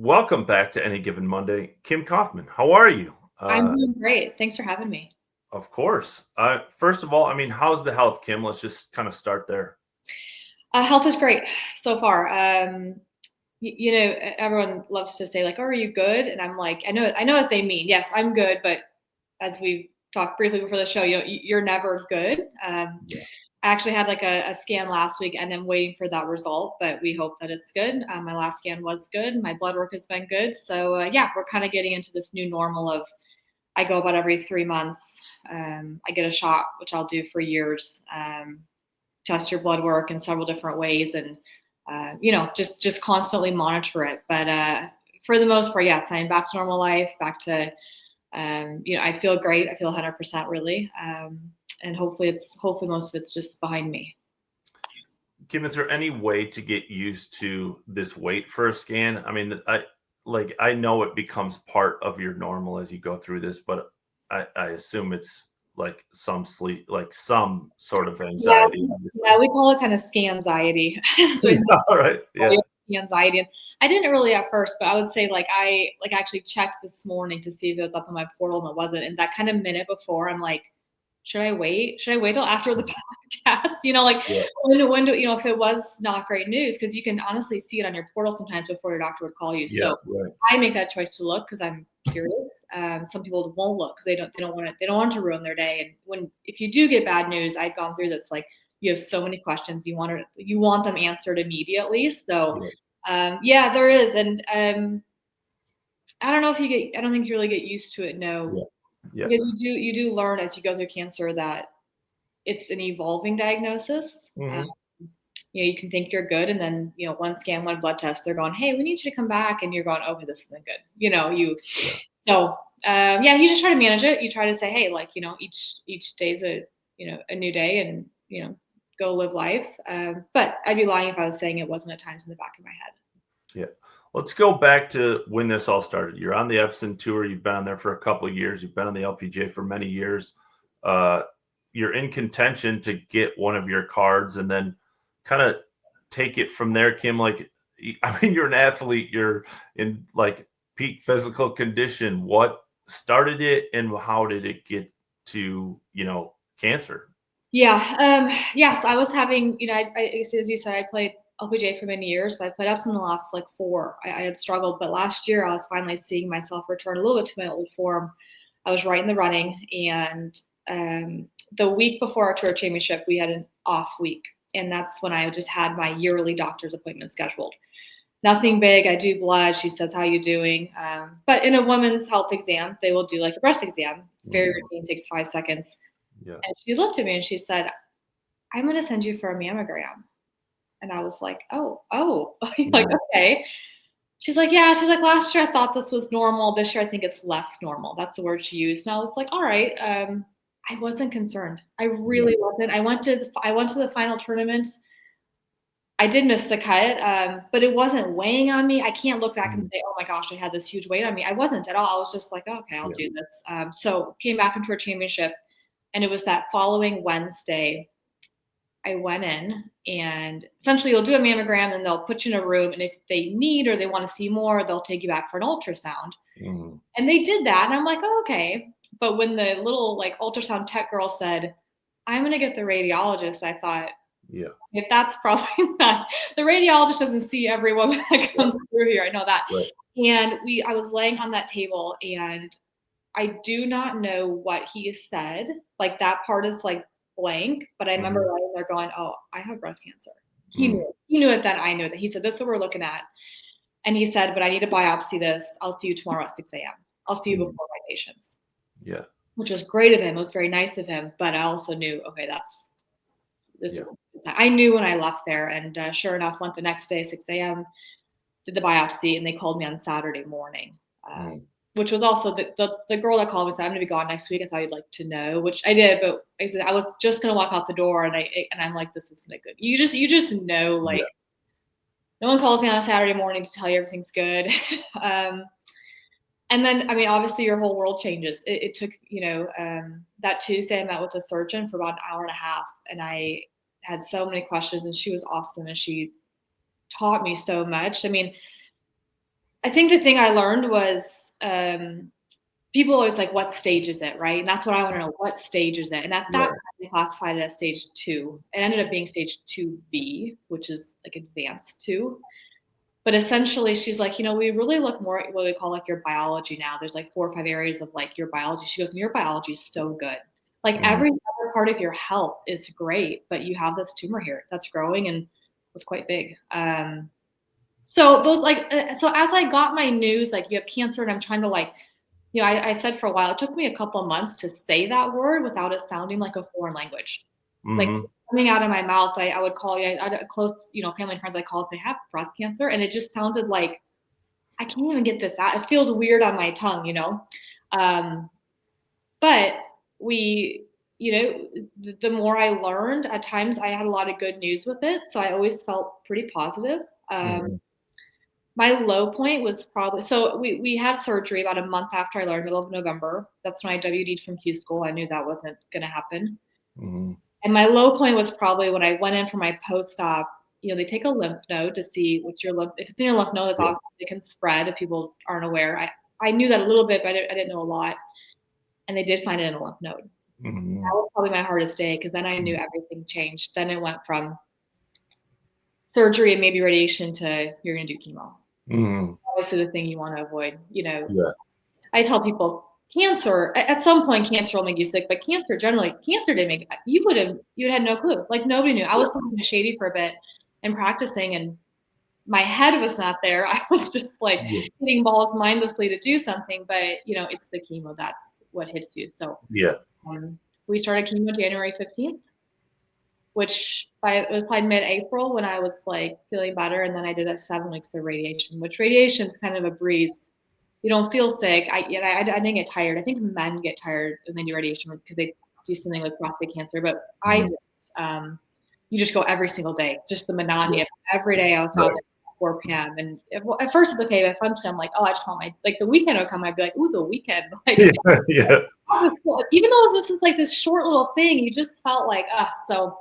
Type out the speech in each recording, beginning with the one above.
Welcome back to Any Given Monday. Kim Kaufman, how are you? I'm doing great. Thanks for having me. Of course. First of all, how's the health, Kim? Let's just kind of start there. Health is great so far. Everyone loves to say like, "Oh, are you good?" And I'm like, I know what they mean. Yes, I'm good, but as we talked briefly before the show, you're never good. Yeah. I actually had like a scan last week, and I'm waiting for that result, but we hope that it's good. My last scan was good. My blood work has been good. So yeah, we're kind of getting into this new normal of I go about every 3 months. I get a shot, which I'll do for years. Test your blood work in several different ways, and just constantly monitor it. But for the most part, yes, I'm back to normal life, back to I feel great. I feel 100% really, and hopefully most of it's just behind me. Kim, is there any way to get used to this wait for a scan? I know it becomes part of your normal as you go through this, but I assume it's like some sleep, like some sort of Yeah, anxiety, yeah, obviously. we call it kind of scan anxiety. So All right. Yeah. the anxiety. And I didn't really at first, but I would say like I like actually checked this morning to see if it was up on my portal and it wasn't. And that kind of minute before, I'm like, should I wait? Should I wait till after the podcast? Like Yeah. when do if it was not great news, because you can honestly see it on your portal sometimes before your doctor would call you. Yeah. So Right. I make that choice to look because I'm curious. Some people won't look because they don't want to ruin their day. And if you do get bad news, I've gone through this like you have so many questions you want them answered immediately. So Yeah. yeah, there is. And I don't think you really get used to it. No, Yeah. Yeah. because you do learn as you go through cancer that it's an evolving diagnosis. Mhm. You can think you're good, and then one scan, one blood test, they're going, "Hey, we need you to come back," and you're going, "Okay, this isn't good." Yeah. So yeah, you just try to manage it. You try to say, "Hey, like each day's a new day, and go live life." But I'd be lying if I was saying it wasn't at times in the back of my head. Yeah. Let's go back to when this all started. You're on the Epson tour. You've been on there for a couple of years. You've been on the LPGA for many years. Uh, you're in contention to get one of your cards and then kind of take it from there, Kim. You're an athlete. You're in like peak physical condition. What started it and how did it get to, cancer? Yeah. Yes, I was having, as you said, I played LPGA for many years, but I played ups in the last like four. I had struggled, but last year I was finally seeing myself return a little bit to my old form. I was right in the running, and the week before our tour championship, we had an off week, and that's when I just had my yearly doctor's appointment scheduled. Nothing big. I do blood. She says, "How you doing?" But in a woman's health exam, they will do like a breast exam. It's very Mhm. routine, takes 5 seconds. Yeah. And she looked at me and she said, "I'm going to send you for a mammogram." And I was like, oh, like, Mhm. okay. She's like, yeah. She's like, last year I thought this was normal. This year I think it's less normal. That's the word she used. And I was like, all right. I wasn't concerned. I Yeah. really wasn't. I went to the final tournament. I did miss the cut, but it wasn't weighing on me. I can't look back and Mhm. say, oh my gosh, I had this huge weight on me. I wasn't at all. I was just like, oh, okay, I'll Yeah. do this. So came back into a championship, and it was that following Wednesday I went in, and essentially you'll do a mammogram and they'll put you in a room, and if they need or they want to see more, they'll take you back for an ultrasound. Mhm. And they did that, and I'm like, oh, okay. But when the little like ultrasound tech girl said, I'm gonna get the radiologist, I thought, Yeah. if that's probably not the radiologist doesn't see everyone that Right. comes through here. I know that. Right. And I was laying on that table, and I do not know what he said. Like that part is like blank, but I remember Mhm. lying there going, "Oh, I have breast cancer." He Mm. knew. He knew it then. I knew that. He said, "This is what we're looking at," and he said, "But I need to biopsy this. I'll see you tomorrow at 6 a.m. I'll see you Mm. before my patients," Yeah. which was great of him. It was very nice of him. But I also knew, okay, this Yeah. is. I knew when I left there, and sure enough, went the next day, 6 a.m. Did the biopsy, and they called me on Saturday morning, Mm. which was also the girl that called me said, "I'm going to be gone next week. I thought you'd like to know," which I did, but I said I was just going to walk out the door, and I'm like, this isn't good. You just know, Yeah. like, no one calls me on a Saturday morning to tell you everything's good. um, and then, I mean, obviously your whole world changes. It took, that Tuesday I met with a surgeon for about an hour and a half, and I had so many questions, and she was awesome, and she taught me so much. I mean, I think the thing I learned was people always like, what stage is it, right? And that's what I want to know. What stage is it? And at that time, they classified it as stage 2. It ended up being stage 2B, which is like advanced 2. But essentially, she's like, we really look more at what we call like your biology now. There's like 4 or 5 areas of like your biology. She goes, and your biology is so good. Like every other part of your health is great, but you have this tumor here that's growing and was quite big. So those so as I got my news, like you have cancer, and I'm trying to like, I said for a while, it took me a couple of months to say that word without it sounding like a foreign language. Like coming out of my mouth, I would call you, I had close, family and friends I called, say, I have breast cancer. And it just sounded like, I can't even get this out. It feels weird on my tongue, but the more I learned, at times I had a lot of good news with it. So I always felt pretty positive. My low point was probably, so we had surgery about a month after I learned, middle of November. That's when I WD'd from Q school. I knew that wasn't going to happen. And my low point was probably when I went in for my post-op. They take a lymph node to see what if it's in your lymph node, that's obviously it can spread if people aren't aware. I knew that a little bit, but I didn't know a lot. And they did find it in a lymph node. That was probably my hardest day, because then I knew everything changed. Then it went from surgery and maybe radiation to you're going to do chemo. Obviously the thing you want to avoid. I tell people, cancer, at some point cancer will make you sick, but cancer didn't make you would have had no clue. Like nobody knew. I was talking to Shady for a bit and practicing, and my head was not there. I was just like hitting balls mindlessly to do something, but it's the chemo that's what hits you. So we started chemo January 15th, which it was probably mid-April when I was like feeling better, and then I did 7 weeks of radiation, which radiation is kind of a breeze. You don't feel sick. I didn't get tired. I think men get tired when they do radiation because they do something with prostate cancer, but you just go every single day, just the monotony of every day I was out there at 4 p.m. And at first it's okay, but eventually I'm like, oh, I just want the weekend would come. I'd be like, ooh, the weekend. Even though it was just like this short little thing, you just felt like, so.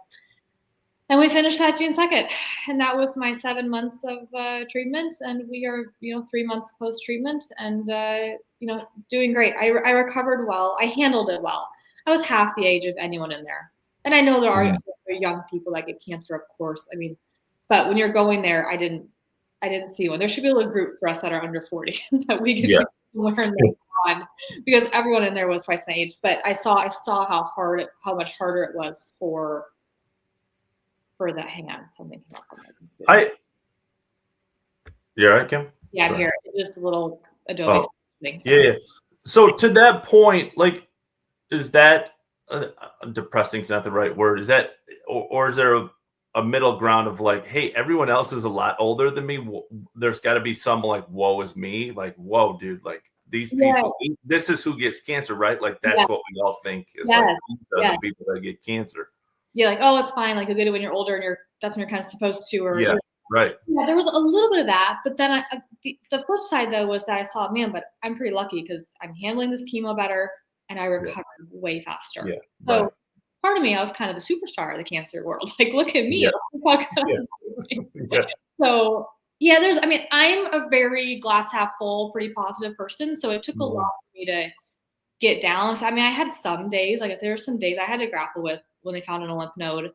And we finished that June 2nd. And that was my 7 months of treatment. And we are, 3 months post-treatment and, doing great. I recovered well. I handled it well. I was half the age of anyone in there. And I know there are young people that get cancer, of course. I mean, but when you're going there, I didn't see one. There should be a little group for us that are under 40 that we get to learn that on, because everyone in there was twice my age. But I saw how much harder it was for that. Hang on, something came up on my computer. You're right, Kim? Yeah, I'm here. It's just a little Adobe thing. Yeah. So to that point, like, is that depressing is not the right word. Is that, or is there a middle ground of like, hey, everyone else is a lot older than me. There's got to be some like, woe is me. Like, whoa, dude, like these people, this is who gets cancer, right? Like that's what we all think is like the people that get cancer. Yeah, like, oh, it's fine. Like, you'll get it when you're older, and that's when you're kind of supposed to. Or right. Yeah, there was a little bit of that, but then the flip side though was that I saw, man, but I'm pretty lucky because I'm handling this chemo better, and I recovered way faster. So part of me, I was kind of the superstar of the cancer world. Like, look at me. So I'm a very glass half full, pretty positive person. So it took a lot for me to get down. So, I had some days, like I said, there were some days I had to grapple with when they found an lymph node.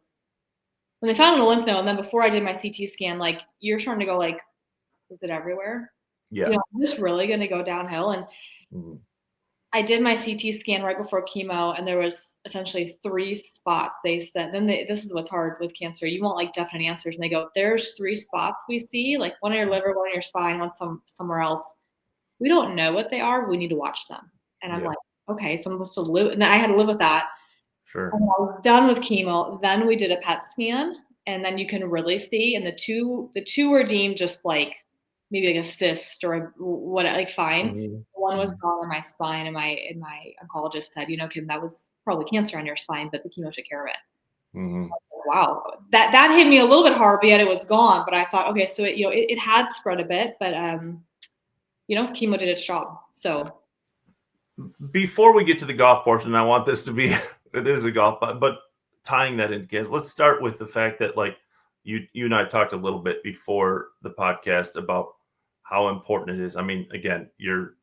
When they found an lymph node, and then before I did my CT scan, like, you're starting to go like, is it everywhere? Is this really going to go downhill? And I did my CT scan right before chemo, and there was essentially 3 spots. They said, this is what's hard with cancer. You want like definite answers. And they go, there's 3 spots we see, like one in your liver, one in your spine, one somewhere else. We don't know what they are. We need to watch them. And I'm like, okay, so I'm supposed to live. And I had to live with that. Sure. And I was done with chemo. Then we did a PET scan, and then you can really see. And the two were deemed just like maybe like a cyst or fine. One was gone in my spine, and my oncologist said, Kim, that was probably cancer on your spine, but the chemo took care of it. Wow, that hit me a little bit hard, but yet it was gone. But I thought, okay, so it had spread a bit, but chemo did its job. So before we get to the golf portion, I want this to be it is a golf, but tying that in, kids, let's start with the fact that like you and I talked a little bit before the podcast about how important it is. I mean, again, you're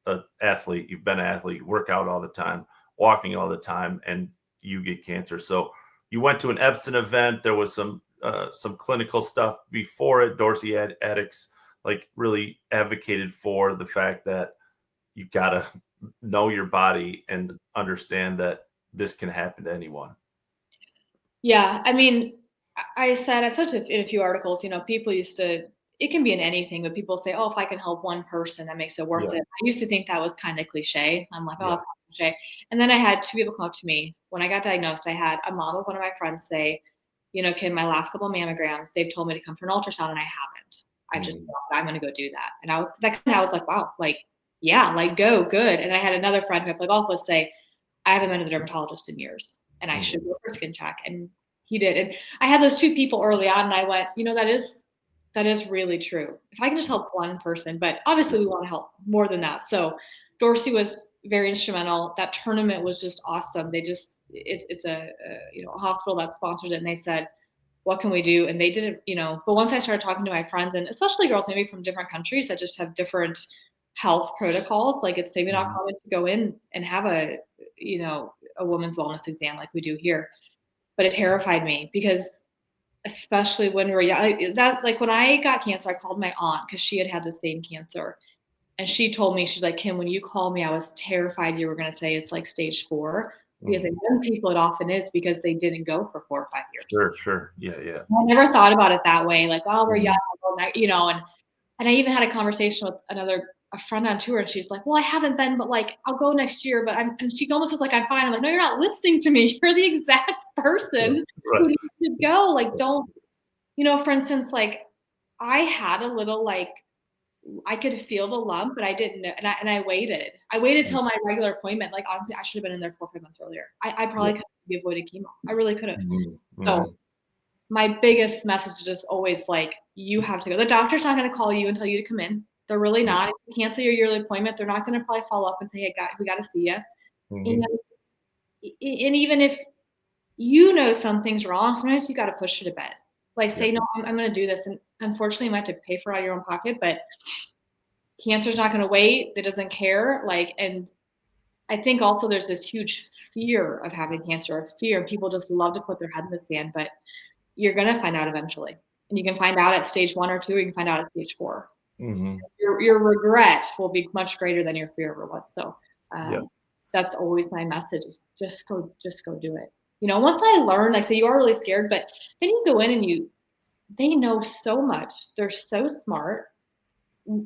an athlete, you've been an athlete, you work out all the time, walking all the time, and you get cancer. So you went to an Epson event. There was some clinical stuff before it. Dorsey Addicts like really advocated for the fact that you gotta know your body and understand that this can happen to anyone. Yeah, I mean, I said in a few articles, people used to, it can be in anything, but people say, "Oh, if I can help one person, that makes it worth Yeah, it." I used to think that was kind of cliche. I'm like, "Oh, yeah. that's kind of cliche." And then I had two people come up to me when I got diagnosed. I had a mom of one of my friends say, "Kim, my last couple of mammograms, they've told me to come for an ultrasound, and I haven't. I just Mhm. thought I'm going to go do that." And I was like, "Wow, like, yeah, like go, good." And I had another friend who I play golf with say, "I haven't been to the dermatologist in years, and I should Mhm. go for a skin check." And he did. And I had those two people early on, and I went, that is really true. If I can just help one person, but Yeah. obviously we want to help more than that. So Dorsey was very instrumental. That tournament was just awesome. It's a hospital that sponsored it, and they said, what can we do? And they didn't, but once I started talking to my friends, and especially girls maybe from different countries that just have different health protocols, like it's maybe not Mhm. common to go in and have a woman's wellness exam like we do here. But it terrified me because especially when we were young, like when I got cancer, I called my aunt because she had had the same cancer. And she told me, she's like, Kim, when you called me, I was terrified you were going to say it's like stage 4. Because in Mhm. young people, it often is because they didn't go for 4 or 5 years. Sure, sure. Yeah, yeah. I never thought about it that way. Like, oh, we're young, Mhm. and I even had a conversation with a friend on tour, and she's like, "Well, I haven't been, but like, I'll go next year." But and she almost was like, "I'm fine." I'm like, "No, you're not listening to me. You're the exact Right, person right. who needs to go. Like, don't, for instance, like, I had a little like, I could feel the lump, but I didn't know, and I waited. I waited Mhm. till my regular appointment. Like, honestly, I should have been in there 4 or 5 months earlier. I Yeah. probably could have avoided chemo. I really could have. Mhm. So Mhm. my biggest message is just always like, you have to go. The doctor's not going to call you and tell you to come in. They're really Yeah. not. If you cancel your yearly appointment, they're not going to probably follow up and say, "Hey, we got to see you." And, Mhm. and even if something's wrong, sometimes you got to push it a bit. Like Yeah. say, no, I'm going to do this, and unfortunately, you might have to pay for it out of your own pocket. But cancer's not going to wait. It doesn't care. Like, and I think also there's this huge fear of having cancer, or fear, and people just love to put their head in the sand. But you're gonna find out eventually, and you can find out at stage 1 or 2, or you can find out at stage 4. Mhm. Your regret will be much greater than your fear ever was. So Yeah. um, that's always my message: is just go do it. Once I learned, like, say you are really scared, but then you go in and they know so much. They're so smart.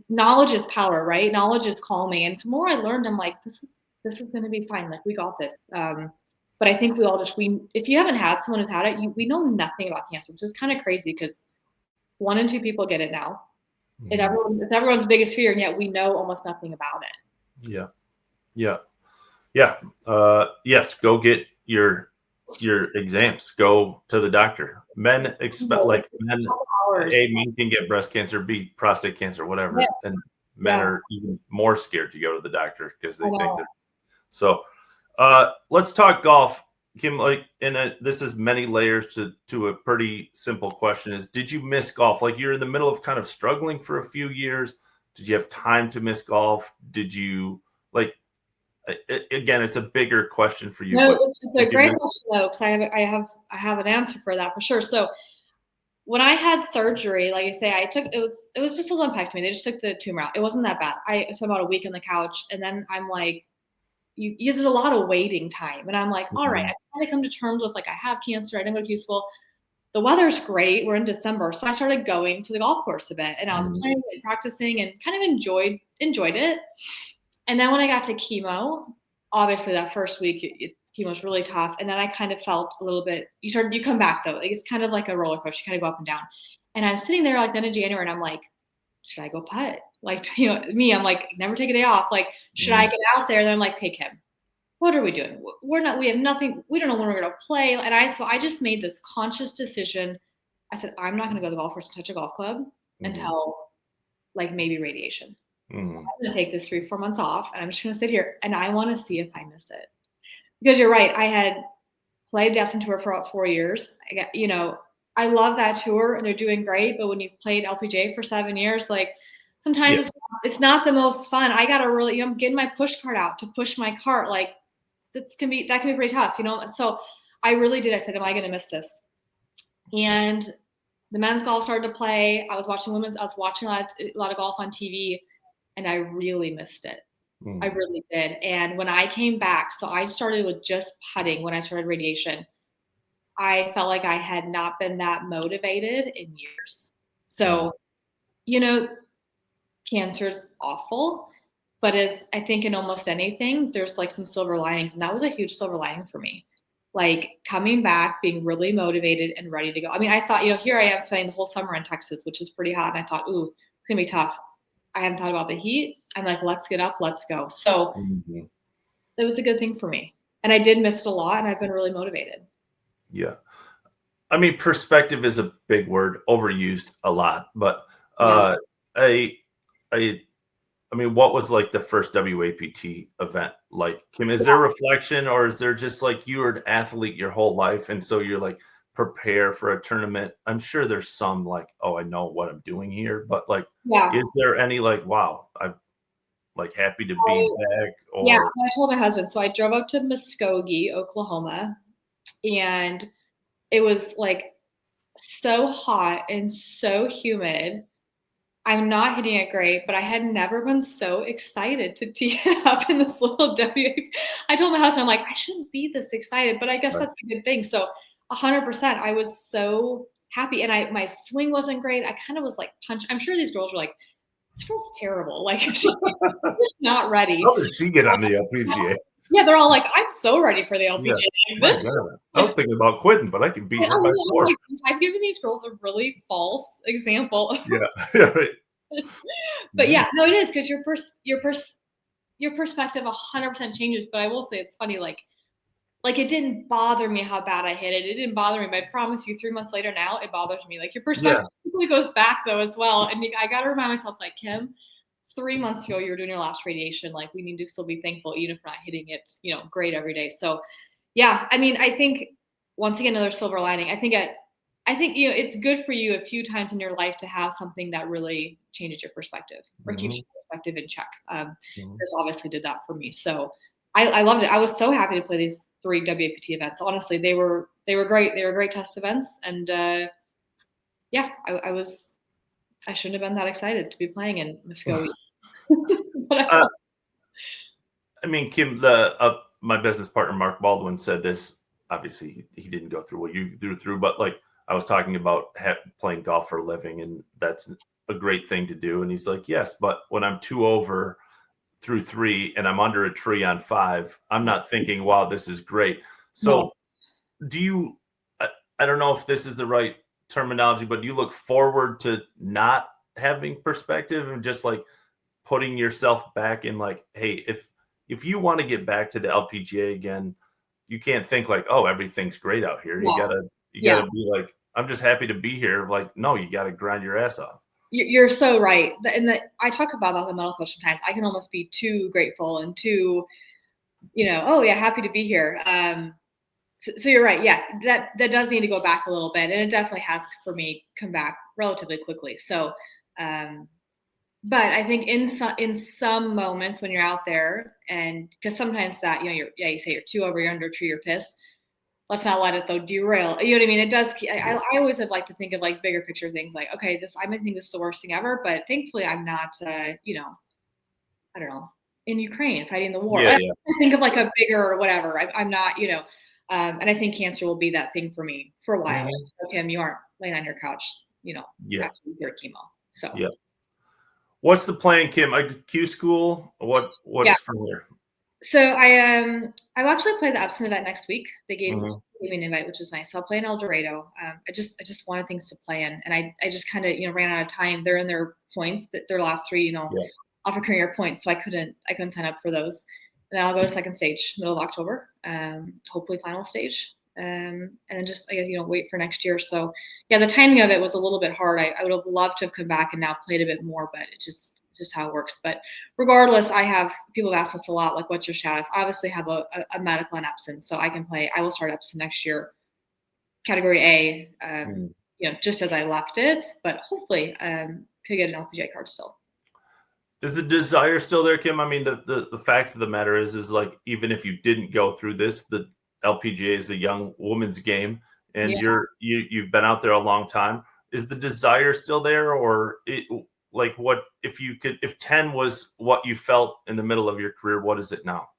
Knowledge is power, right? Knowledge is calming. And the more I learned, I'm like, this is going to be fine. Like, we got this. But I think we if you haven't had someone who's had it, we know nothing about cancer, which is kind of crazy because 1 in 2 people get it now. Mhm. It's everyone's biggest fear, and yet we know almost nothing about it. Yeah. Yeah. Yeah. Yes, go get your exams. Go to the doctor. Men expect like men. Hours. A, men can get breast cancer. B, prostate cancer, Yeah, whatever. And men yeah, are even more scared to go to the doctor because I they think know. they're so. Let's talk golf, Kim. Like, this is many layers to a pretty simple question. Is did you miss golf? Like, you're in the middle of kind of struggling for a few years. Did you have time to miss golf? Did you like? Again, it's a bigger question for you, No, but it's a did you great miss? question though, because I have an answer for that for sure. So when I had surgery, like you say, it was just a lumpectomy. They just took the tumor out. It wasn't that bad. I spent about a week on the couch, and then I'm like, there's a lot of waiting time, and I'm like, all right, Mhm. I kind of come to terms with like I have cancer. I didn't go to Q school. The weather's great. We're in December, so I started going to the golf course a bit, and I was Mhm. playing and practicing, and kind of enjoyed it. And then when I got to chemo, obviously that first week, chemo was really tough. And then I kind of felt a little bit, you come back though. Like, it's kind of like a roller coaster. You kind of go up and down. And I'm sitting there like then in January, and I'm like, should I go putt? Like, me, I'm like, never take a day off. Like, should I Mhm. get out there? And I'm like, hey, Kim, what are we doing? We have nothing. We don't know when we're going to play. So I just made this conscious decision. I said, I'm not going to go to the golf course and touch a golf club Mhm. until like maybe radiation. Mhm. I'm gonna take this 3 or 4 months off, and I'm just gonna sit here, and I want to see if I miss it. Because you're right, I had played the Epson tour for about 4 years. I love that tour, and they're doing great. But when you've played LPGA for 7 years, like sometimes it's not the most fun. I gotta really, I'm getting my push cart out to push my cart. Like that can be pretty tough, So I really did. I said, am I gonna miss this? And the men's golf started to play. I was watching a lot of golf on TV, and I really missed it. I really did. And when I came back, so I started with just putting when I started radiation. I felt like I had not been that motivated in years. So, cancer's awful, but as I think in almost anything, there's like some silver linings. And that was a huge silver lining for me. Like coming back, being really motivated and ready to go. I mean, I thought, here I am spending the whole summer in Texas, which is pretty hot. And I thought, ooh, it's gonna be tough. I hadn't thought about the heat. I'm like, let's get up, let's go. So it was a good thing for me. And I did miss it a lot, and I've been really motivated. Yeah. I mean, perspective is a big word, overused a lot, but I mean, what was like the first WAPT event like? Kim, is there reflection, or is there just like you were an athlete your whole life, and so you're like prepare for a tournament? I'm sure there's some like, oh, I know what I'm doing here, but like, is there any like, wow, I'm like happy to be back? Or I told my husband. So I drove up to Muskogee, Oklahoma, and it was like so hot and so humid. I'm not hitting it great, but I had never been so excited to tee it up in this little W. I told my husband, I'm like, I shouldn't be this excited, but I guess that's a good thing. So 100%, I was so happy. And my swing wasn't great. I kind of was like I'm sure these girls were like, this girl's terrible. Like she's not ready. How did she get on the LPGA? Yeah, they're all like, I'm so ready for the LPGA. Yeah. I was thinking about quitting, but I can beat her by 4. I've given these girls a really false example. Yeah, right. But yeah, no, it is because your perspective 100% changes. But I will say it's funny, like it didn't bother me how bad I hit it. It didn't bother me, but I promise you, 3 months later now, it bothers me. Like your perspective really goes back though as well. And I got to remind myself, like, Kim, 3 months ago you were doing your last radiation. Like we need to still be thankful, even if we're not hitting it, great every day. So yeah, I mean, I think once again, another silver lining. I think it's good for you a few times in your life to have something that really changes your perspective or keeps your perspective in check. This obviously did that for me. So I loved it. I was so happy to play these 3 WAPT events. Honestly, they were great. They were great test events. And I shouldn't have been that excited to be playing in Muskogee. I mean, Kim, my business partner, Mark Baldwin, said this. Obviously, he didn't go through what you through, but like I was talking about playing golf for a living, and that's a great thing to do. And he's like, yes, but when I'm 2 over through 3 and I'm under a tree on 5, I'm not thinking, wow, this is great. So do you, I don't know if this is the right terminology, but do you look forward to not having perspective and just like putting yourself back in like, hey, if you want to get back to the LPGA again, you can't think like, oh, everything's great out here. You gotta be like, I'm just happy to be here. Like, no, you gotta grind your ass off. You're so right. And I talk about that with the mental coach sometimes. I can almost be too grateful and too, oh yeah, happy to be here. So you're right. Yeah, that does need to go back a little bit, and it definitely has for me come back relatively quickly. So, but I think in some moments when you're out there, and because sometimes that you say you're 2 over, you're under a tree, you're pissed. Let's not let it though derail. You know what I mean? It does. I always have liked to think of like bigger picture things, like okay, I might think this is the worst thing ever, but thankfully I'm not. I don't know, in Ukraine fighting the war. I think of like a bigger whatever. I'm not. And I think cancer will be that thing for me for a while. Kim, you aren't laying on your couch, after your chemo. So what's the plan, Kim? Q school? What's from here? So I'll actually play the Epson event next week. They gave me an invite, which is nice. So I'll play in El Dorado. I just wanted things to play in, and I just kind of ran out of time. They're in their points, their last 3, offer career points, so I couldn't sign up for those. And then I'll go to second stage, middle of October, hopefully final stage, and then just I guess wait for next year. So yeah, the timing of it was a little bit hard. I would have loved to have come back and now played a bit more, but it's just how it works. But regardless, people have asked us a lot, like, what's your status? I obviously have a medical and Epson, so I can play. I will start Epson next year, category A, just as I left it, but hopefully could get an LPGA card still. Is the desire still there, Kim? I mean, the fact of the matter is like, even if you didn't go through this, the LPGA is a young woman's game, and Yeah. you've been out there a long time. Is the desire still there, or like, what if you could, if 10 was what you felt in the middle of your career, what is it now?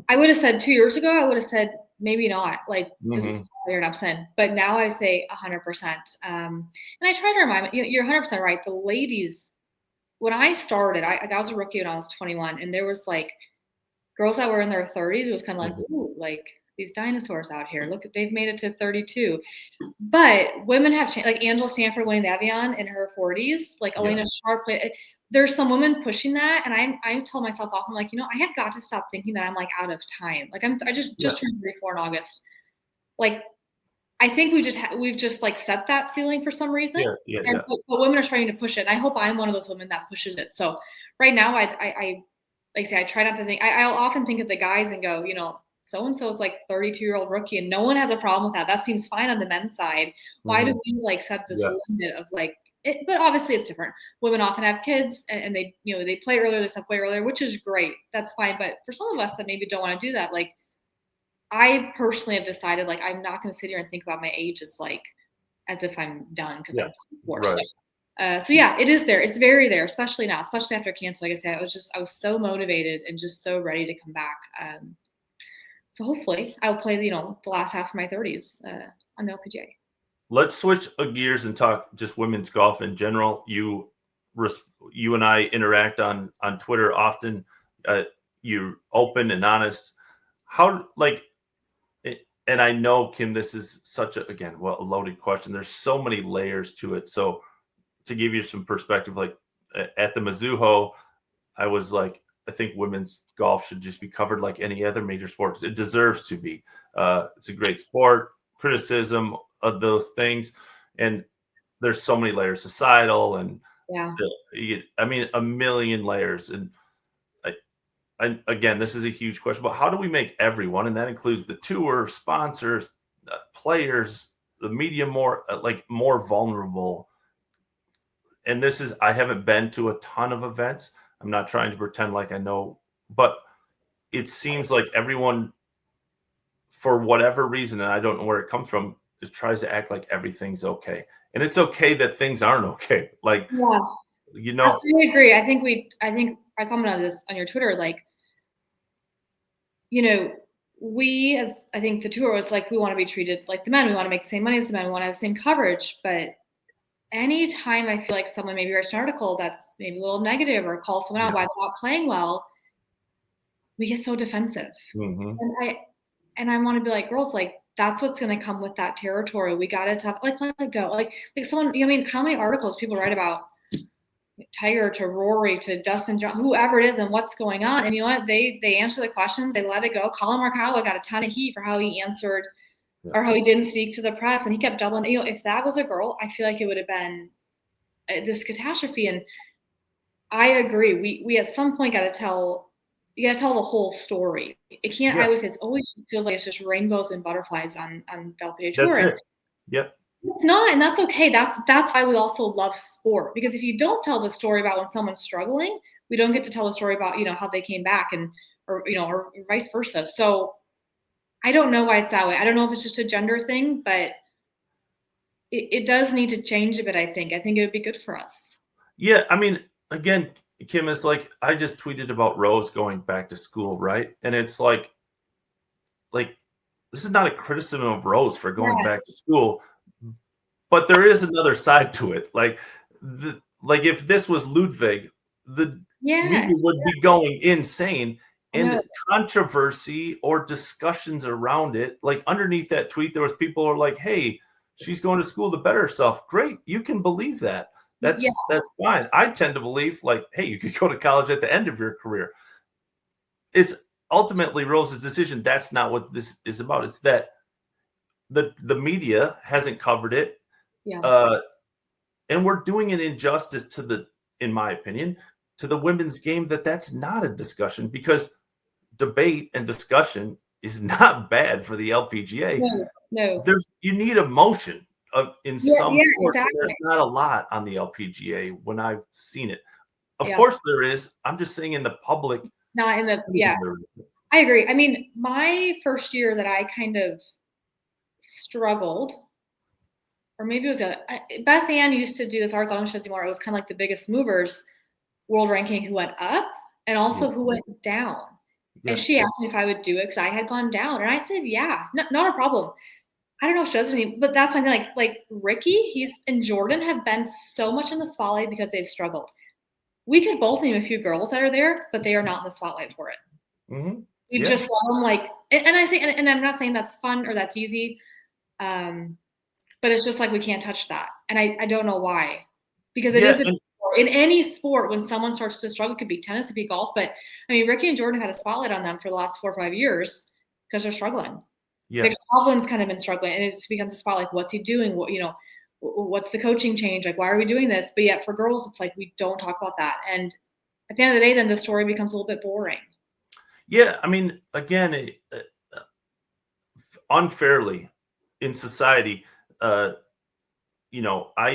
I would have said 2 years ago, I would have said maybe not. Like this Hmm. is failure and upset. But now I say 100%. And I try to remind you're 100% right. The ladies, when I started, I was a rookie when I was 21, and there was like girls that were in their 30s. It was kind of like, Hmm. ooh, like these dinosaurs out here. Look, they've made it to 32. But women have changed. Like Angela Stanford winning the Evian in her 40s. Like Yeah. Elena Sharp played. There's some women pushing that, and I tell myself often, like, I have got to stop thinking that I'm like out of time. Like I Yeah. just turned 34 in August. Like I think we've just like set that ceiling for some reason, Yeah. Yeah. and Yeah. but women are trying to push it. And I hope I'm one of those women that pushes it. So right now, I like I say, I try not to think. I'll often think of the guys and go, so and so is like 32-year-old rookie, and no one has a problem with that. That seems fine on the men's side. Why do Hmm. we like set this Yeah. limit of like? But obviously, it's different. Women often have kids, and they they play earlier, they stop way earlier, which is great. That's fine. But for some of us that maybe don't want to do that, like I personally have decided, like I'm not going to sit here and think about my age as if I'm done because Yeah. I'm 24. Right. So yeah, it is there. It's very there, especially now, especially after cancer. Like I said, I was so motivated and just so ready to come back. So hopefully I'll play, the last half of my 30s on the LPGA. Let's switch gears and talk just women's golf in general. You and I interact on Twitter often. You're open and honest. How like, and I know, Kim, this is such a loaded question. There's so many layers to it. So to give you some perspective, like at the Mizuho, I was like, I think women's golf should just be covered like any other major sports. It deserves to be. It's a great sport. Criticism of those things, and there's so many layers, societal, and Yeah. I mean, a million layers. And again, this is a huge question. But how do we make everyone, and that includes the tour, sponsors, players, the media, more vulnerable? And this is, I haven't been to a ton of events. I'm not trying to pretend like I know, but it seems like everyone, for whatever reason, and I don't know where it comes from, is tries to act like everything's okay. And it's okay that things aren't okay. Like, Yeah. you I know, agree. I think I commented on this on your Twitter, like, you know, we as I think the tour was like, we want to be treated like the men. We want to make the same money as the men. We want to have the same coverage. But anytime I feel like someone maybe writes an article that's maybe a little negative or calls someone out yeah. why they're not playing well, we get so defensive. Hmm. And I want to be like, girls, like that's what's going to come with that territory. We got to tough, like let it go. Like someone, I mean, how many articles people write about Tiger to Rory to Dustin Johnson, whoever it is, and what's going on? And you know what? They answer the questions, they let it go. Colin Morikawa got a ton of heat for how he answered Yeah. or how he didn't speak to the press, and he kept doubling. If that was a girl, I feel like it would have been this catastrophe. And I agree. We at some point got to tell. You got to tell the whole story. It can't. I Yeah. always say it's always just feels like it's just rainbows and butterflies on the LPGA That's tour, and it. Yep. it's not, and that's okay. That's why we also love sport, because if you don't tell the story about when someone's struggling, we don't get to tell the story about how they came back and or vice versa. So I don't know why it's that way. I don't know if it's just a gender thing, but it does need to change a bit. I think it would be good for us. Yeah. I mean, again, Kim, it's like I just tweeted about Rose going back to school, right? And it's like this is not a criticism of Rose for going Yeah, back to school, but there is another side to it. Like if this was Ludwig, the yeah, media would be going insane, I know. and controversy or discussions around it. Like underneath that tweet, there was people who are like, "Hey, she's going to school to better herself." Great, you can believe that. Yeah, That's fine. I tend to believe like, "Hey, you could go to college at the end of your career." It's ultimately Rose's decision. That's not what this is about. It's that the media hasn't covered it. yeah, Uh, and we're doing an injustice to in my opinion, to the women's game, that's not a discussion, because debate and discussion is not bad for the LPGA. no, no, You need emotion in yeah, some yeah, sports, and there's exactly. not a lot on the LPGA when I've seen it. Of course there is. I'm just saying in the public. Not in the I agree. I mean, my first year that I kind of struggled, or maybe it was Beth Ann used to do this article. I don't know if she does anymore. It was kind of like the biggest movers world ranking who went up and also who went down. Yeah. And she asked me if I would do it because I had gone down, and I said, yeah, not a problem. I don't know if she does it, but that's my thing. Like Ricky, and Jordan have been so much in the spotlight because they've struggled. We could both name a few girls that are there, but they are not in the spotlight for it. Mm-hmm. You just let them and I say, and I'm not saying that's fun or that's easy, but it's just like we can't touch that, and I don't know why, because it is in any sport when someone starts to struggle. It could be tennis, it could be golf, but I mean Ricky and Jordan have had a spotlight on them for the last 4 or 5 years because they're struggling. Yeah. Like Hovland's kind of been struggling, and it becomes a spotlight. What's he doing? What what's the coaching change? Like, why are we doing this? But yet for girls, it's like we don't talk about that, and at the end of the day, then the story becomes a little bit boring. Yeah, I mean, again, unfairly in society, I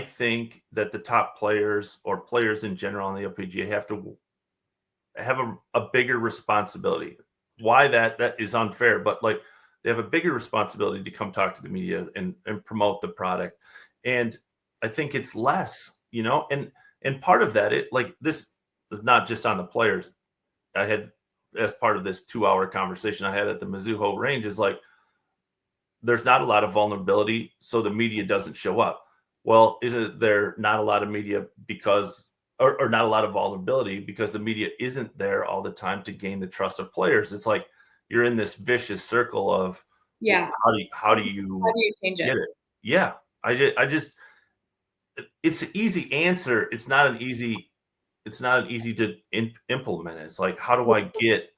think that the top players or players in general on the LPGA have to have a bigger responsibility. Why that is unfair, but like they have a bigger responsibility to come talk to the media and promote the product. And I think it's less, and part of that, this is not just on the players. I had, as part of this 2-hour conversation I had at the Mizuho range, is like, there's not a lot of vulnerability, so the media doesn't show up. Well, isn't there not a lot of media or not a lot of vulnerability because the media isn't there all the time to gain the trust of players? It's like you're in this vicious circle of, how do you change get it? Yeah, I just it's an easy answer. It's not an easy to implement. It's like, how do I get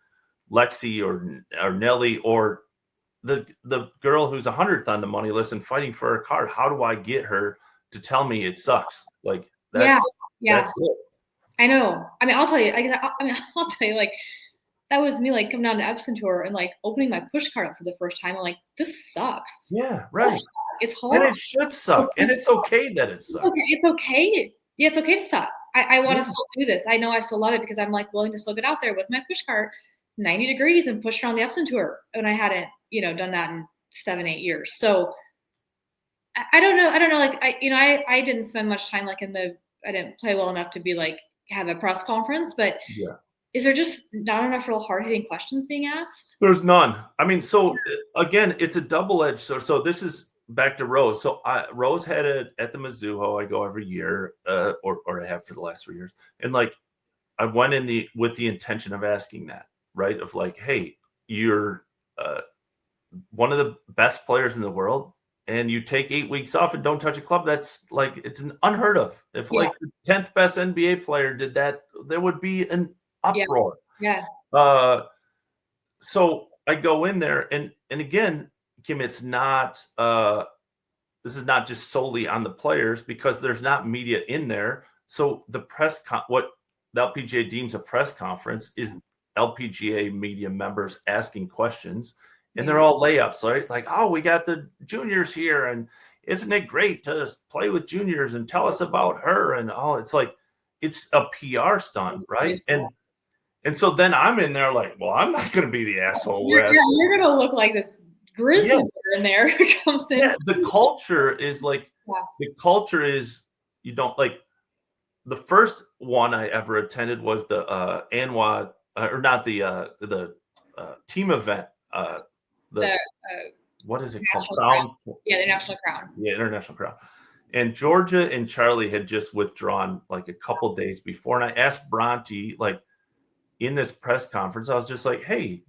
Lexi or Nelly or the girl who's 100th on the money list and fighting for a card? How do I get her to tell me it sucks? Like that's it. I know. I mean, I'll tell you. I'll tell you. Like that was me. Like coming down to Epson tour and like opening my push card up for the first time. I'm like, this sucks. Yeah, right. It's hard. And it should suck. And it's okay that it sucks. It's okay. Yeah, it's okay to suck. I want to still do this. I know I still love it because I'm like willing to still get out there with my push cart 90 degrees and push around the Epson tour. And I hadn't, done that in 7-8 years. So I don't know. Like I didn't spend much time I didn't play well enough to be like have a press conference, but is there just not enough real hard hitting questions being asked? There's none. I mean, so again, it's a double-edged. So this is back to Rose. So Rose had it at the Mizuho. I go every year, or I have for the last 3 years. And like, I went in with the intention of asking that, right? Of like, hey, you're one of the best players in the world, and you take 8 weeks off and don't touch a club. That's like, it's an unheard of. If like the 10th best NBA player did that, there would be an uproar. Yeah. So I go in there, and again, Kim, it's not. This is not just solely on the players because there's not media in there. So the what the LPGA deems a press conference is LPGA media members asking questions, and they're all layups, right? Like, oh, we got the juniors here, and isn't it great to play with juniors and tell us about her? And it's like, it's a PR stunt, right? And so then I'm in there like, well, I'm not going to be the asshole. You're going to look like this grizzly in there comes in. Yeah, the culture is like, you don't like. The first one I ever attended was the ANWA, or not the team event. What is it called? Crown. Yeah, the National Crown. Yeah, International Crown. And Georgia and Charlie had just withdrawn like a couple days before, and I asked Bronte like, in this press conference, I was just like, hey,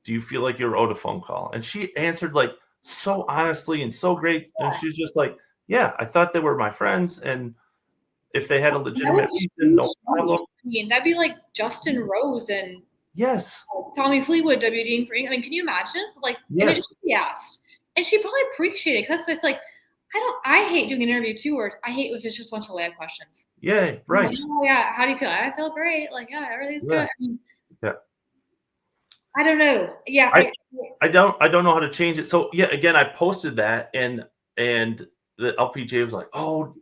do you feel like you're owed a phone call? And she answered like so honestly and so great. And she's just like, yeah, I thought they were my friends. And if they had a legitimate reason, no problem. I mean, that'd be like Justin Rose and yes, Tommy Fleetwood WDing for England. I mean, can you imagine? Like, and it should be asked. And she probably appreciated it because that's like, I hate doing an interview too, where I hate if it's just a bunch of layup questions. Yeah, right. Like, oh, yeah, how do you feel? I feel great. Like, yeah, everything's good. I mean, I don't know. Yeah, I don't know how to change it. So yeah, again, I posted that, and the LPGA was like, "Oh,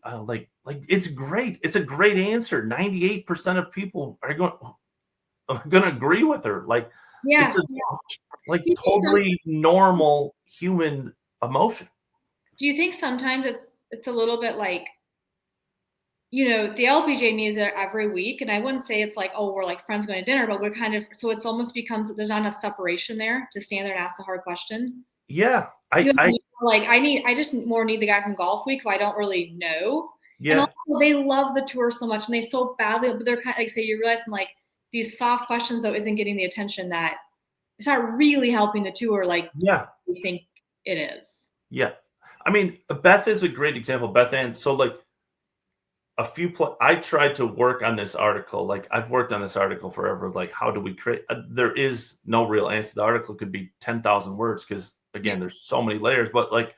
it's great. It's a great answer. 98% of people are gonna agree with her. Like, it's Yeah, a yeah. like Do you think totally normal human emotion." sometimes it's a little bit like, the LPGA meets there every week, and I wouldn't say it's like, oh, we're like friends going to dinner, but we're kind of so it's almost becomes there's not enough separation there to stand there and ask the hard question. Yeah, You know what I I mean? Like I just more need the guy from Golf Week who I don't really know. And yeah, also they love the tour so much and they so badly, but they're kind of like say you realize like these soft questions though isn't getting the attention that it's not really helping the tour like yeah, we think it is. yeah. I mean, Beth is a great example. Beth Ann. So like I tried to work on this article. Like I've worked on this article forever. Like, how do we create? There is no real answer. The article could be 10,000 words because Yeah. again, there's so many layers. But like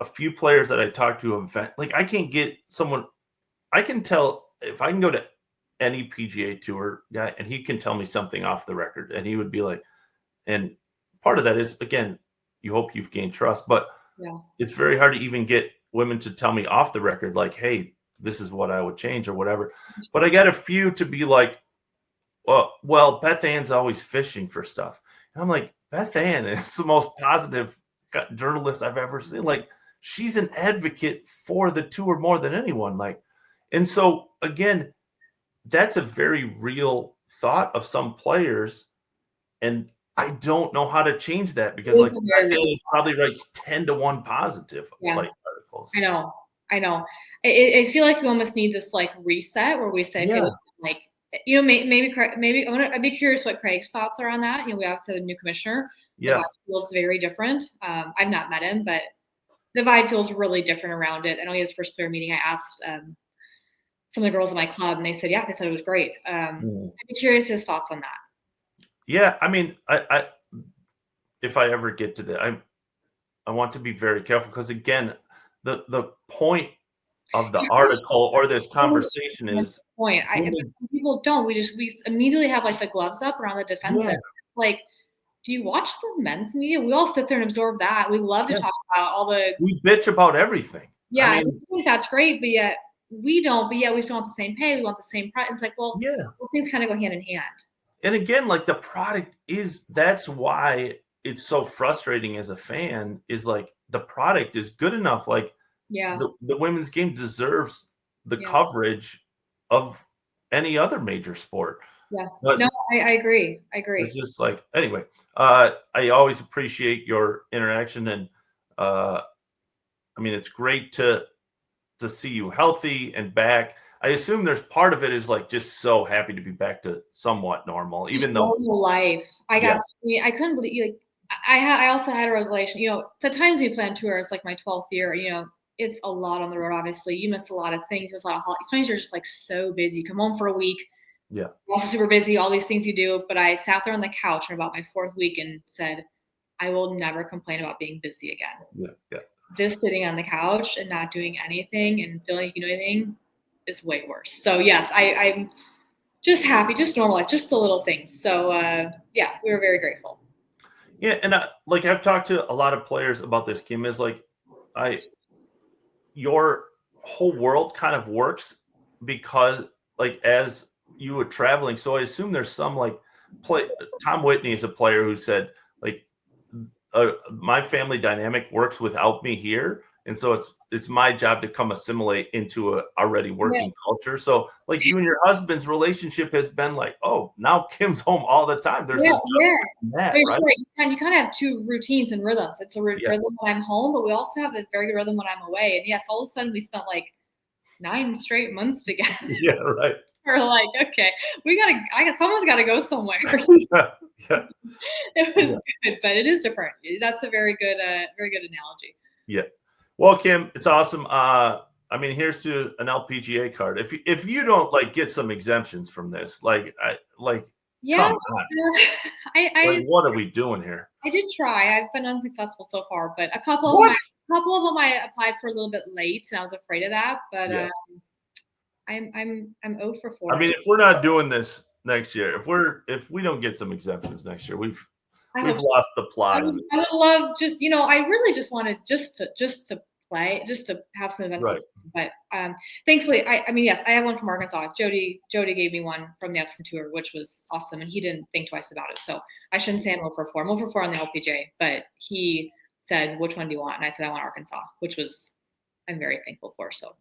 a few players that I talked to, like I can't get someone. I can tell if I can go to any PGA Tour guy and he can tell me something off the record, and he would be like, and part of that is again, you hope you've gained trust, but Yeah. it's very hard to even get women to tell me off the record, like, hey, this is what I would change or whatever. But I got a few to be like, well, Beth Ann's always fishing for stuff. And I'm like, Beth Ann is the most positive journalist I've ever seen. Like, she's an advocate for the tour more than anyone. Like, and so again, that's a very real thought of some players. And I don't know how to change that because It like is a very Beth real Ann probably writes 10 to 1 positive yeah. like articles. I know. I know. I feel like we almost need this like reset where we say, okay, Yeah. listen, like, maybe I'd be curious what Craig's thoughts are on that. We obviously have a new commissioner. The Yeah. vibe feels very different. I've not met him, but the vibe feels really different around it. I know he has first player meeting. I asked some of the girls in my club, and they said, yeah, they said it was great. Mhm. I'd be curious his thoughts on that. Yeah. I mean, I if I ever get to that, I want to be very careful because again, the point of the Yeah, article or this totally conversation understand is the point. women. Some people don't. We immediately have like the gloves up around the defensive. Yeah. Like, do you watch the men's media? We all sit there and absorb that. We love to talk Yes. about all the We bitch about everything. I yeah. I mean, think that's great, but yet we don't. But yet we still want the same pay. We want the same price. It's like, well, yeah. those things kind of go hand in hand. And again, like the product is that's why it's so frustrating as a fan is like the product is good enough. Like Yeah, the women's game deserves the yeah, coverage of any other major sport. yeah. But No, I agree. I it's agree. just like anyway, I always appreciate your interaction and I mean it's great to see you healthy and back. I assume there's part of it is like just so happy to be back to somewhat normal, even Just though normal life. yeah, I couldn't believe like I also had a revelation. The times we plan tours, like my 12th year. It's a lot on the road. Obviously, you miss a lot of things. There's a lot of holidays. Sometimes you're just like so busy. You come home for a week. yeah, You're also super busy. All these things you do. But I sat there on the couch in about my fourth week and said, I will never complain about being busy again. yeah, yeah. This sitting on the couch and not doing anything and feeling like you know anything is way worse. So yes, I'm just happy, just normal life, just the little things. So yeah, we were very grateful. Yeah, and like I've talked to a lot of players about this, Kim, is like I your whole world kind of works because like as you were traveling. So I assume there's some like play. Tom Whitney is a player who said like my family dynamic works without me here, and so it's my job to come assimilate into a already Yeah, working culture. So like you and your husband's relationship has been like, oh, now Kim's home all the time. There's a yeah, yeah. in that, There's right? right. You kind of have two routines and rhythms. It's a Yeah, rhythm when I'm home, but we also have a very good rhythm when I'm away. And yes, all of a sudden we spent like 9 straight months together. yeah, right. We're like, okay, someone's got to go somewhere. Yeah, yeah, It was yeah, good, but it is different. That's a very good analogy. yeah. Well, Kim, it's awesome. I mean, here's to an LPGA card. If you don't like get some exemptions from this, Yeah, come on, I, like I what are we doing here? I did try. I've been unsuccessful so far, but What? a couple of them I applied for a little bit late, and I was afraid of that. But Yeah. I'm 0 for 4. I mean, if we're not doing this next year, if we don't get some exemptions next year, I we've hope so. lost the plot on it. I would love I really just wanted just to play, just to have some events. Right. But thankfully, I mean, yes, I have one from Arkansas. Jody gave me one from the Epson Tour, which was awesome, and he didn't think twice about it. So I shouldn't say I'm 0 for 4. I'm 0 for 4 on the LPGA, but he said, "Which one do you want?" And I said, "I want Arkansas," which was I'm very thankful for. So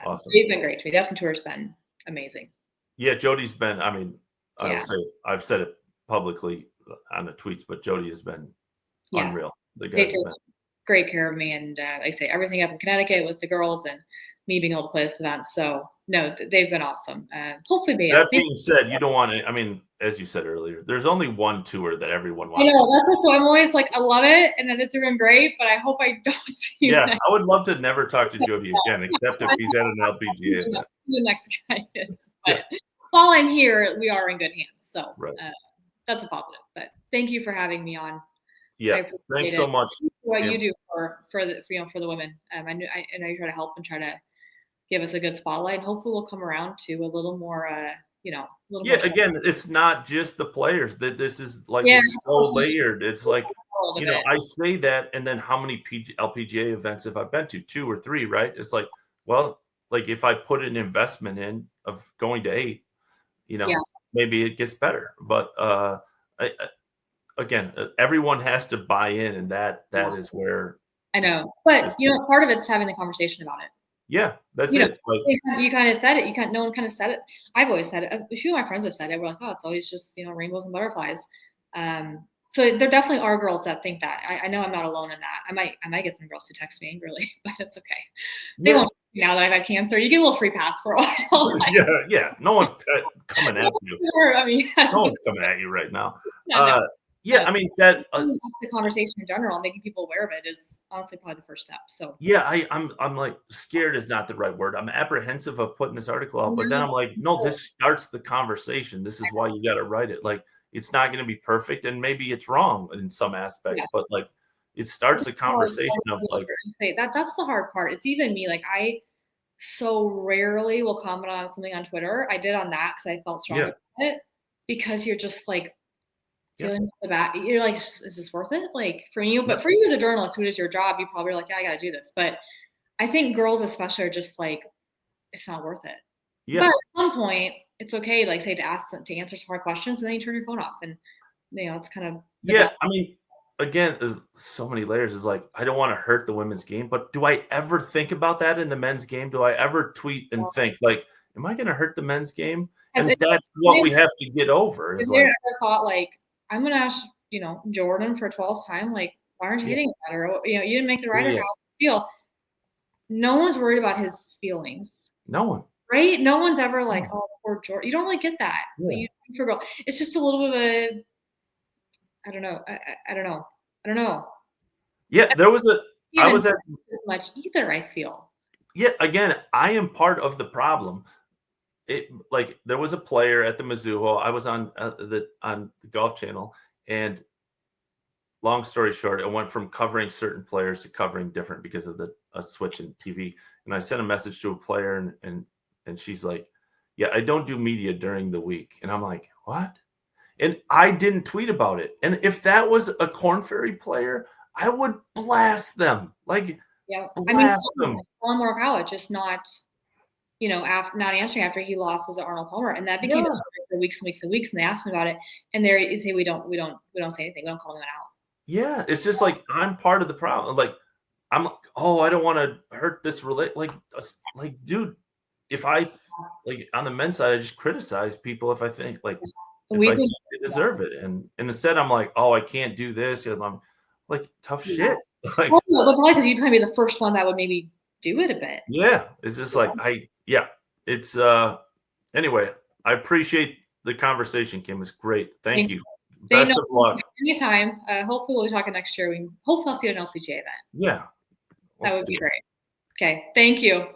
Awesome. they've been great to me. The Epson Tour has been amazing. Yeah, Jody's been. I mean, I'll Yeah, say I've said it publicly on the tweets, but Jody has been yeah, unreal. The they guy's take been. great care of me, and like I say, everything up in Connecticut with the girls and me being able to play this event. So no, they've been awesome. Hopefully, That being said, you don't want to. I mean, as you said earlier, there's only one tour that everyone I wants. know that's what, so I'm always like, I love it, and then it's doing great, but I hope I don't see you Yeah, next. I would love to never talk to Jody again, except if he's at an LPGA event. The next guy is. But Yeah. while I'm here, we are in good hands. So Right. that's a positive. But thank you for having me on. I Yeah. appreciate Thanks it. so much. What Yeah. you do for the for the women. I know you try to help and try to give us a good spotlight, and hopefully we'll come around to a little more a little Yeah, more again, it's not just the players. That this is like yeah, it's so layered. It's like, world of it. I say that, and then how many LPGA events have I been to? 2 or 3, right? It's like, well, like if I put an investment in of going to 8, Yeah. maybe it gets better. But again, everyone has to buy in, and that Yeah. is where I it's, know. But part of it's having the conversation about it. yeah, that's You know, it. Like, you kinda said it. No one kinda said it. I've always said it. A few of my friends have said it. We're like, "Oh, it's always just, rainbows and butterflies." So there definitely are girls that think that. I know I'm not alone in that. I might get some girls to text me angrily, but it's okay. They yeah, won't now that I've had cancer. You get a little free pass for a while. yeah. No one's coming at you. I mean, No one's coming at you right now. no. Yeah, I mean that. The conversation in general, making people aware of it is honestly probably the first step. So Yeah, I'm like scared is not the right word. I'm apprehensive of putting this article out, but then no, I'm like, no, this starts the conversation. This is why you got to write it. Like, it's not going to be perfect, and maybe it's wrong in some aspects, yeah. but like, it starts a That's hard. conversation of like, Say that's the hard part. It's even me. Like I so rarely will comment on something on Twitter. I did on that because I felt strong yeah, about it because you're just like yeah, dealing with the back. You're like, is this worth it? Like for you, yeah, but for you as a journalist who is your job, you probably are like, yeah, I got to do this. But I think girls especially are just like, it's not worth it. But yeah, at some point, it's okay, like say to answer some hard questions, and then you turn your phone off, and it's kind of the yeah. best. I mean, again, there's so many layers. Is like, I don't want to hurt the women's game, but do I ever think about that in the men's game? Do I ever tweet and think like, am I going to hurt the men's game? And that's what we have to get over. Have Is you like, ever thought like, I'm gonna ask, Jordan for 12th time, like, why aren't you yeah, hitting that? Or you didn't make the yeah, rider. How yeah. do you feel? No one's worried about his feelings, No one. right? No one's ever like, No. oh, poor Jordan. You don't really get that. But Yeah. you for girl. It's just a little bit of a, I don't know. I don't know. I don't know. Yeah, You I didn't was at as much either. I feel. yeah, again, I am part of the problem. Like there was a player at the Mizuho. I was on the Golf Channel, and long story short, I went from covering certain players to covering different because of the a switch in TV. And I sent a message to a player, and she's like, "Yeah, I don't do media during the week." And I'm like, "What?" And I didn't tweet about it. And if that was a Corn Ferry player, I would blast them. Like, Yeah. I mean, blast them. Colin Morikawa just not. After not answering after he lost was Arnold Palmer, and that became a Yeah. story for weeks and weeks and weeks. And they asked him about it, and they say we don't say anything. We don't call him out. Yeah. It's just like I'm part of the problem. Like, I'm like, oh, I don't want to hurt this like, dude, if I like on the men's side, I just criticize people if I think like if I We've been think they deserve it. And instead I'm like, oh, I can't do this. And I'm like, tough yeah. shit. Like, Well, no, but probably because you'd probably be the first one that would maybe do it a bit. yeah, it's just like it's anyway, I appreciate the conversation, Kim. It's great. Thank Thanks. you. They Best know of luck. anytime. Hopefully we'll be talking next year. Hopefully I'll see you at an LPGA event. Yeah. That Let's would do be it. great. Okay. Thank you.